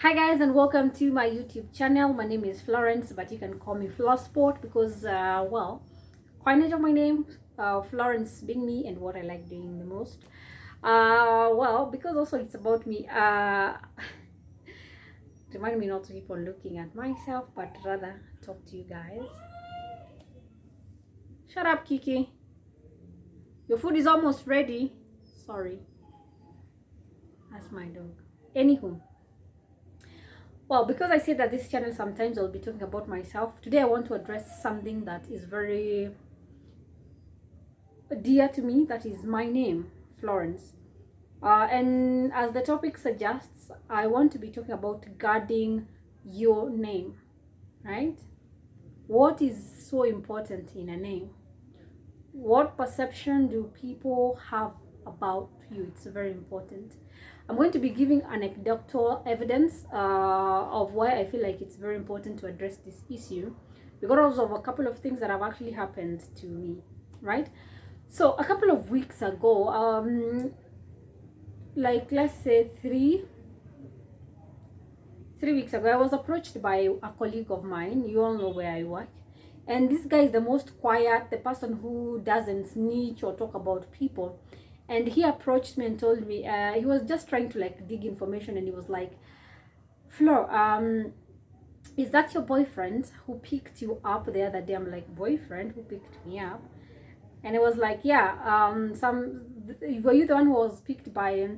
Hi guys, and welcome to my YouTube channel. My name is Florence, but you can call me Florsport because coinage of my name, Florence being me and what I like doing the most. Because also it's about me. Remind me not to keep on looking at myself, but rather talk to you guys. Shut up, Kiki. Your food is almost ready. Sorry. That's my dog. Anywho. Well, because I said that this channel sometimes I'll be talking about myself, today I want to address something that is very dear to me, that is my name, Florence. And as the topic suggests, I want to be talking about guarding your name, right? What is so important in a name? What perception do people have about you? It's very important. I'm going to be giving anecdotal evidence of why I feel like it's very important to address this issue because of a couple of things that have actually happened to me, right? So a couple of weeks ago, like let's say three weeks ago, I was approached by a colleague of mine. You all know where I work. And this guy is the most quiet, the person who doesn't snitch or talk about people. And he approached me and told me, he was just trying to like dig information, and he was like, Flo, is that your boyfriend who picked you up the other day? I'm like, boyfriend who picked me up? And it was like, yeah, were you the one who was picked by,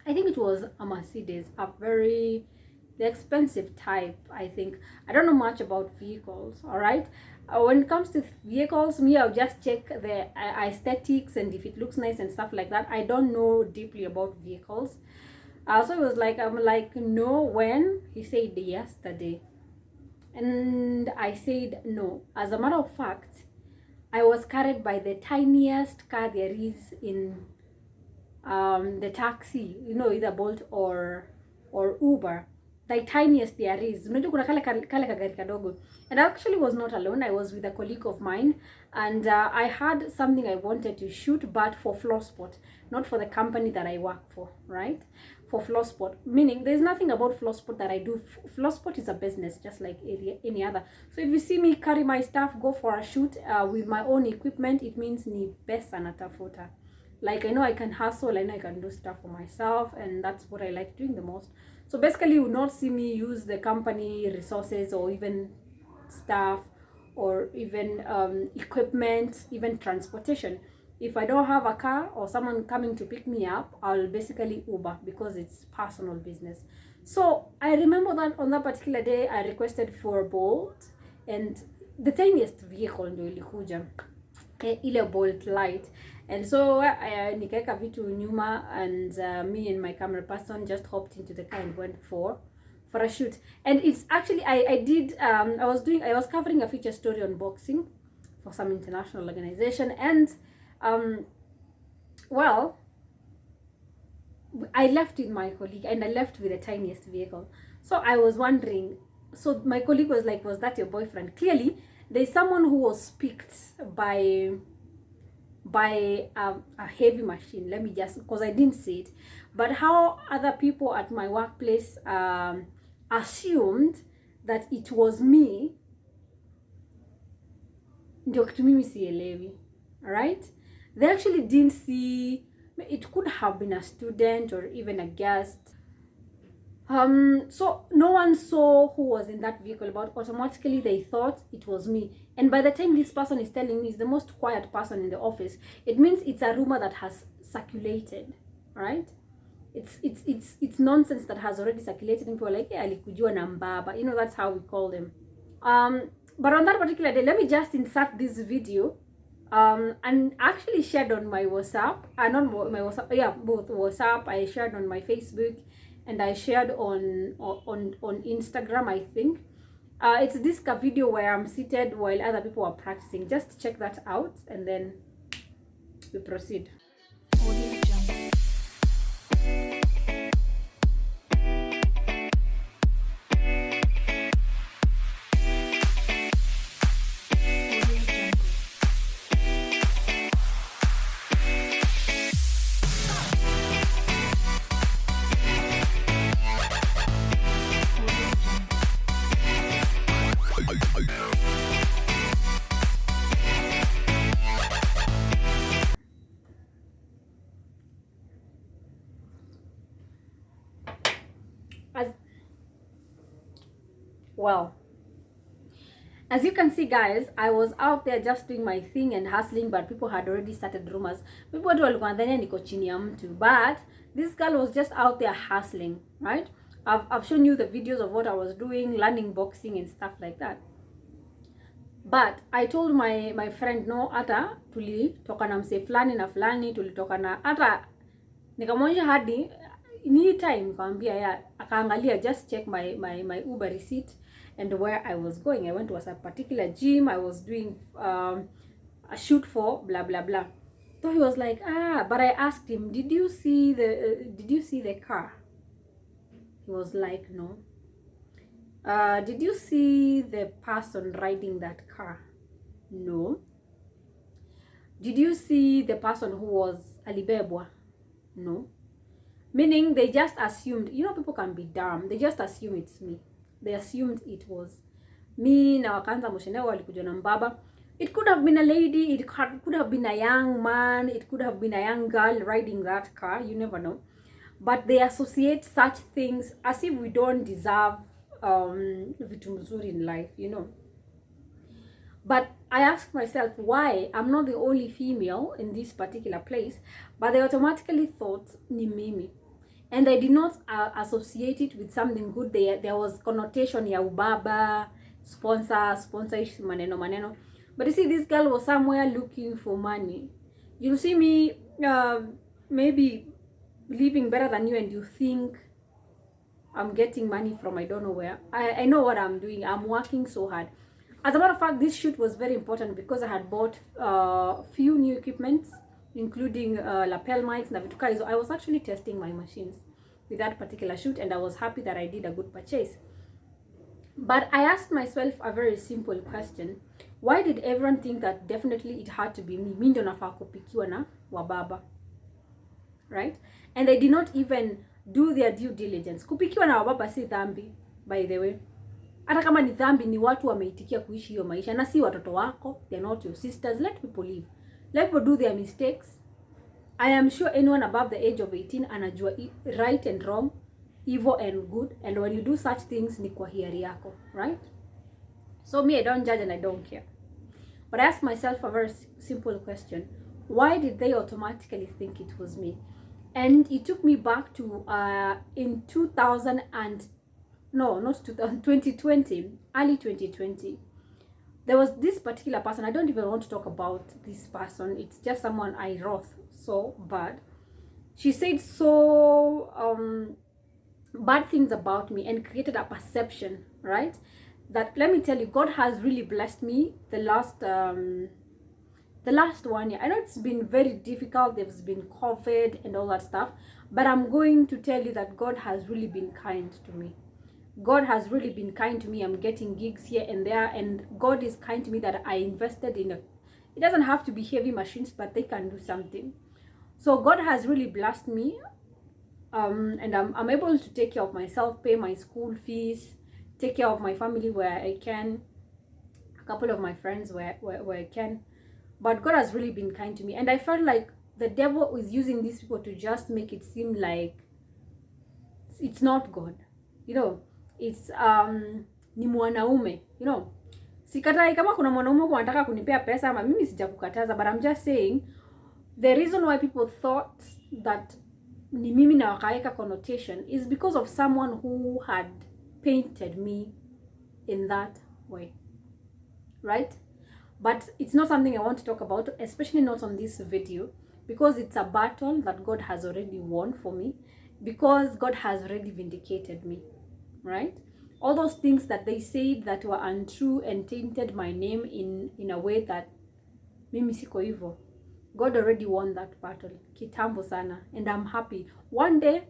I think it was a Mercedes, the expensive type, I think. I don't know much about vehicles, all right? When it comes to vehicles, I'll just check the aesthetics and if it looks nice and stuff like that. I don't know deeply about vehicles. So it was like, I'm like, no, when? He said yesterday. And I said no. As a matter of fact, I was carried by the tiniest car there is in the taxi, either Bolt or Uber. The tiniest there is. And I actually was not alone. I was with a colleague of mine, and I had something I wanted to shoot, but for Florsport, not for the company that I work for, right? For Florsport, meaning there's nothing about Florsport that I do. Florsport is a business just like any other. So if you see me carry my stuff, go for a shoot with my own equipment, it means ni pesa natafuta. Like, I know I can hustle, I know I can do stuff for myself, and that's what I like doing the most. So basically, you will not see me use the company resources or even staff or even equipment, even transportation. If I don't have a car or someone coming to pick me up, I'll basically Uber because it's personal business. So I remember that on that particular day, I requested for Bolt, and the tiniest vehicle ndio ilikuja, ile Bolt light. And so nikaeka vitu nyuma, and me and my camera person just hopped into the car and went for a shoot. And it's actually I was covering a feature story on boxing for some international organization, and I left with my colleague, and I left with the tiniest vehicle. So I was wondering, so my colleague was like, was that your boyfriend? Clearly there's someone who was picked by a heavy machine. Let me just, because I didn't see it, but how other people at my workplace assumed that it was me, ndio kitu mimi sielewi, right? They actually didn't see. It could have been a student or even a guest. So no one saw who was in that vehicle, but automatically they thought it was me. And by the time this person is telling me he's the most quiet person in the office, it means it's a rumor that has circulated, right? It's nonsense that has already circulated. People are like, yeah, alikujua na mbaba. That's how we call them. But on that particular day, let me just insert this video and actually shared on my WhatsApp, not my WhatsApp, yeah, both WhatsApp. I shared on my Facebook, and I shared on Instagram, I think. It's this video where I'm seated while other people are practicing. Just check that out, and then we proceed. Well, as you can see, guys, I was out there just doing my thing and hustling, but people had already started rumors. People watu walikuwa nadhania niko chini ya mtu, but this girl was just out there hustling, right? I've shown you the videos of what I was doing, learning boxing and stuff like that. But I told my friend, no, hata tulitoka na mse fulani na fulani, tulitoka na hata nikamwonyesha hadi ni time, nikamwambia ya akaangalia, just check my Uber receipt and where I was going. I went to a particular gym. I was doing a shoot for blah blah blah. So he was like, but I asked him, did you see the car? He was like, no. Did you see the person riding that car? No. Did you see the person who was alibebwa? No. Meaning they just assumed, you know, people can be dumb. They just assume it's me. They assumed it was me. Na wakaanza msheneo walikuja na mbaba. It could have been a lady, it could have been a young man, it could have been a young girl riding that car, you never know. But they associate such things as if we don't deserve vitu mzuri in life, you know. But I asked myself why I'm not the only female in this particular place, but they automatically thought ni mimi. And I did not associate it with something good. There was connotation ya ubaba, sponsor-ish, maneno. But you see, this girl was somewhere looking for money. You'll see me maybe living better than you and you think I'm getting money from I don't know where. I know what I'm doing. I'm working so hard. As a matter of fact, this shoot was very important because I had bought few new equipments, including lapel mics na vitu hizo. I was actually testing my machines with that particular shoot, and I was happy that I did a good purchase. But I asked myself a very simple question. Why did everyone think that definitely it had to be me? Mimi ndo nafaa kupikiwa na wababa. Right? And they did not even do their due diligence. Kupikiwa na wababa si dhambi, by the way. Hata kama ni dhambi, ni watu wameitikia kuishi hiyo maisha na si watoto wako. They're not your sisters. Let people live. Let people do their mistakes. I am sure anyone above the age of 18 anajua right and wrong, evil and good, and when you do such things ni kwa hiari yako, right? So me, I don't judge and I don't care. But I asked myself a very simple question. Why did they automatically think it was me? And it took me back to in 2020, early 2020. There was this particular person. I don't even want to talk about this person. It's just someone I wrote so bad. She said so bad things about me and created a perception, right? That, let me tell you, God has really blessed me the last 1 year. I know it's been very difficult. There's been COVID and all that stuff, but I'm going to tell you that God has really been kind to me. God has really been kind to me. I'm getting gigs here and there, and God is kind to me that I invested in it doesn't have to be heavy machines, but they can do something. So God has really blessed me, and I'm able to take care of myself, pay my school fees, take care of my family where I can, a couple of my friends where I can. But God has really been kind to me, and I felt like the devil is using these people to just make it seem like it's not God, you know. It's ni mwanaume, you know. Sikatai kama kuna mwanaume kwa anataka kunipea pesa, ama mimi sijakukataza, but I'm just saying the reason why people thought that ni mimi na wakaeka connotation is because of someone who had painted me in that way, right? But it's not something I want to talk about, especially not on this video, because it's a battle that God has already won for me, because God has already vindicated me, right? All those things that they said that were untrue and tainted my name in a way that mimi siko hivyo. God already won that battle kitambo sana, and I'm happy. One day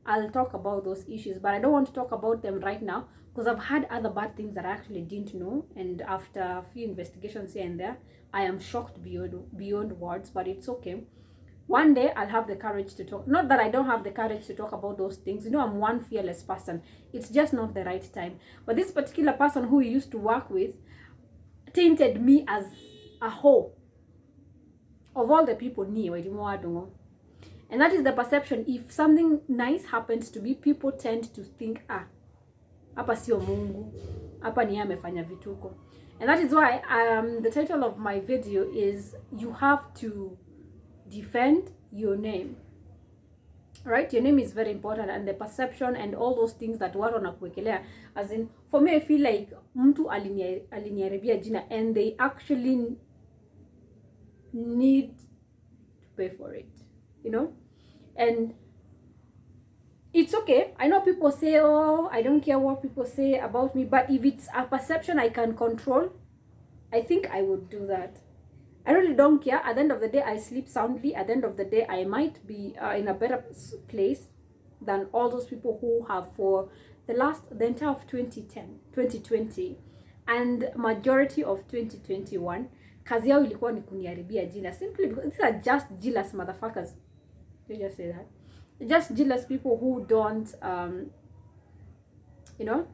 I'll talk about those issues, but I don't want to talk about them right now because I've had other bad things that I actually didn't know, and after a few investigations here and there, I am shocked beyond words, but it's okay. One day I'll have the courage to talk. Not that I don't have the courage to talk about those things. You know, I'm one fearless person. It's just not the right time. But this particular person who he used to work with tainted me as a whole. Of all the people, and that is the perception. If something nice happens to me, people tend to think, hapa sio Mungu, hapa ni yeye amefanya vituko. And that is why the title of my video is you have to defend your name. Right? Your name is very important, and the perception and all those things that watu wanakuwekelea. As in, for me, I feel like mtu aliniharibia jina and they actually need to pay for it, you know. And it's okay. I know people say, oh, I don't care what people say about me, but if it's a perception I can control, I think I would do that. I really don't care. At the end of the day, I sleep soundly. At the end of the day, I might be in a better place than all those people who have, for the entire of 2020 and majority of 2021, kazi yao ilikuwa ni kuniharibia jina, simply because these are just jealous motherfuckers. You just say that. Just jealous people who don't, you know,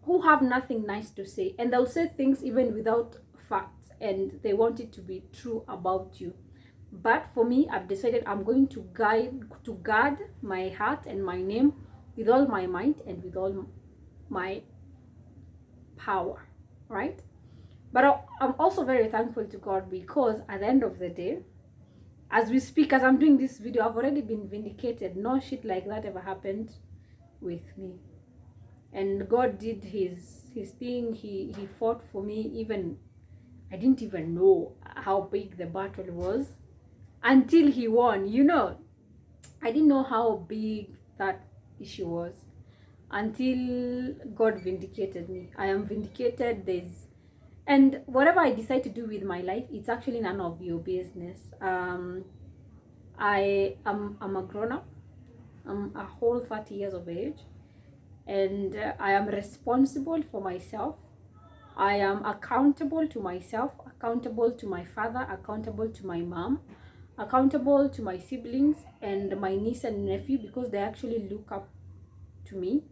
who have nothing nice to say, and they'll say things even without facts, and they want it to be true about you. But for me, I've decided I'm going to guard my heart and my name with all my might and with all my power, right? But I'm also very thankful to God, because at the end of the day, as we speak, as I'm doing this video, I've already been vindicated. No shit like that ever happened with me. And God did his thing. He fought for me. Even I didn't even know how big the battle was until he won. You know, I didn't know how big that issue was until God vindicated me. I am vindicated. And whatever I decide to do with my life, it's actually none of your business. I'm a grown-up. I'm a whole 30 years of age, and I am responsible for myself. I am accountable to myself, accountable to my father, accountable to my mom, accountable to my siblings and my niece and nephew, because they actually look up to me,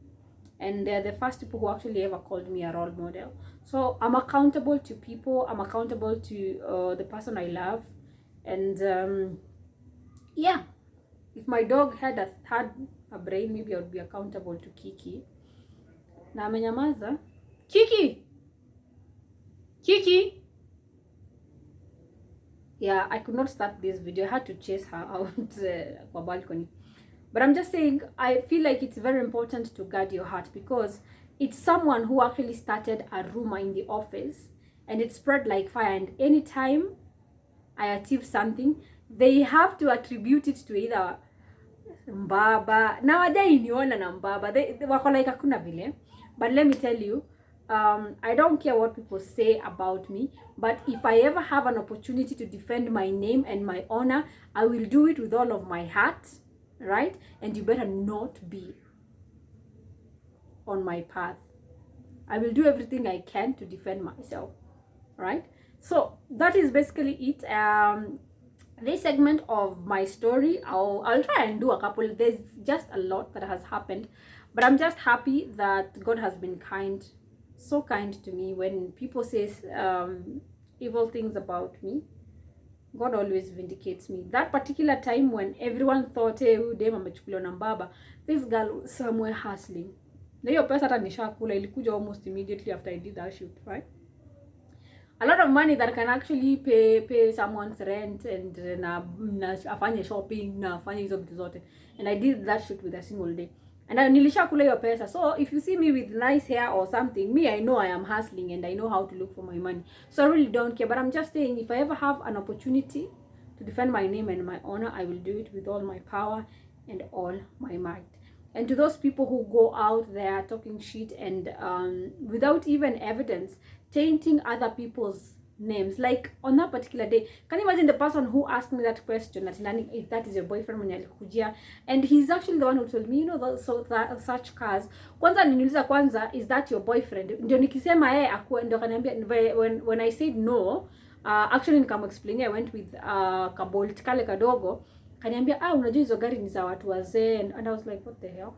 and they're the first people who actually ever called me a role model. So I'm accountable to people. I'm accountable to the person I love. And yeah, if my dog had a brain, maybe I would be accountable to Kiki. Na amenyamaza. Kiki! Yeah, I could not start this video. I had to chase her out kwa balcony. But I'm just saying, I feel like it's very important to guard your heart, because it's someone who actually started a rumor in the office, and it spread like fire. And anytime I achieve something, they have to attribute it to either Mbaba. Nowadays, niona na Mbaba. They wako like hakuna vile. But let me tell you, I don't care what people say about me, but if I ever have an opportunity to defend my name and my honor, I will do it with all of my heart, right? And you better not be on my path. I will do everything I can to defend myself, right? So that is basically it. This segment of my story, I'll try and do a couple. There's just a lot that has happened, but I'm just happy that God has been kind, so kind to me. When people say evil things about me, God always vindicates me. That particular time when everyone thought, hey, huyu dem amechukuliwa na Mbaba, this girl was somewhere hustling. Na hiyo pesa hata nishakula, ilikuja almost immediately after I did that shoot, right? A lot of money that can actually pay someone's rent and na afanye shopping, na afanye hizo vitu zote. And I did that shoot with a single day. And nilishakula hiyo pesa. So if you see me with nice hair or something, me, I know I am hustling and I know how to look for my money. So I really don't care. But I'm just saying, if I ever have an opportunity to defend my name and my honor, I will do it with all my power and all my might. And to those people who go out there talking shit and without even evidence, tainting other people's names, like on that particular day, can you imagine the person who asked me that question, if that is your boyfriend mwenye alikujia, and he's actually the one who told me, you know, such cars. Kwanza niniuliza kwanza, is that your boyfriend? Ndio nikisema yeye akuwa, ndio kaniambia, when I said no, actually nikamexplain, I went with kabolt kale kadogo, kaniambia unajua hizo gari ni za watu wazee, and I was like, what the hell?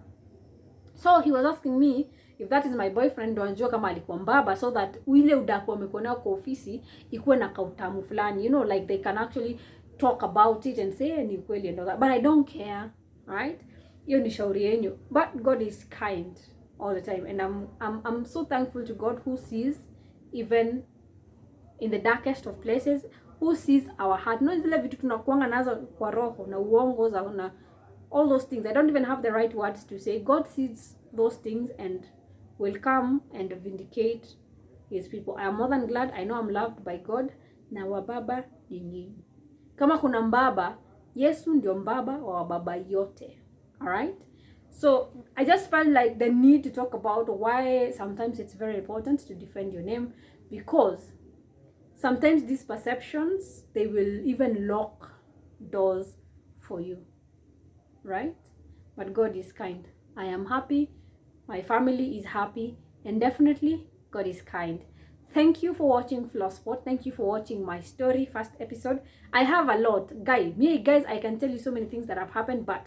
So he was asking me if that is my boyfriend, ndo anjua kama alikuwa Mbaba, so that ile udaku wamekona kwa ofisi ikuwe na kautamu fulani, you know, like they can actually talk about it and say ni kweli and all that. But I don't care, right? Hiyo ni shauri yenu. But God is kind. all the time. And I'm so thankful to God who sees even in the darkest of places, who sees our heart. No zile vitu tunakuanga nazo kwa roho na uongo za na all those things. I don't even have the right words to say. God sees those things and will come and vindicate his people. I am more than glad. I know I'm loved by God. Na wababa ni nyinyi. Kama kuna mbaba, Yesu ndio mbaba wa wababa yote. Alright? So I just felt like the need to talk about why sometimes it's very important to defend your name, because sometimes these perceptions, they will even lock doors for you, right? But God is kind. I am happy, my family is happy, and definitely God is kind. Thank you for watching Flosspot. Thank you for watching my story, first episode. I have a lot. Guys, I can tell you so many things that have happened, but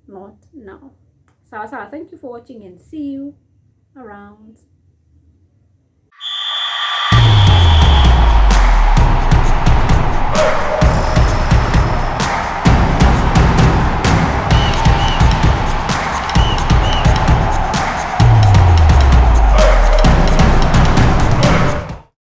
not now. Sawa, thank you for watching and see you around.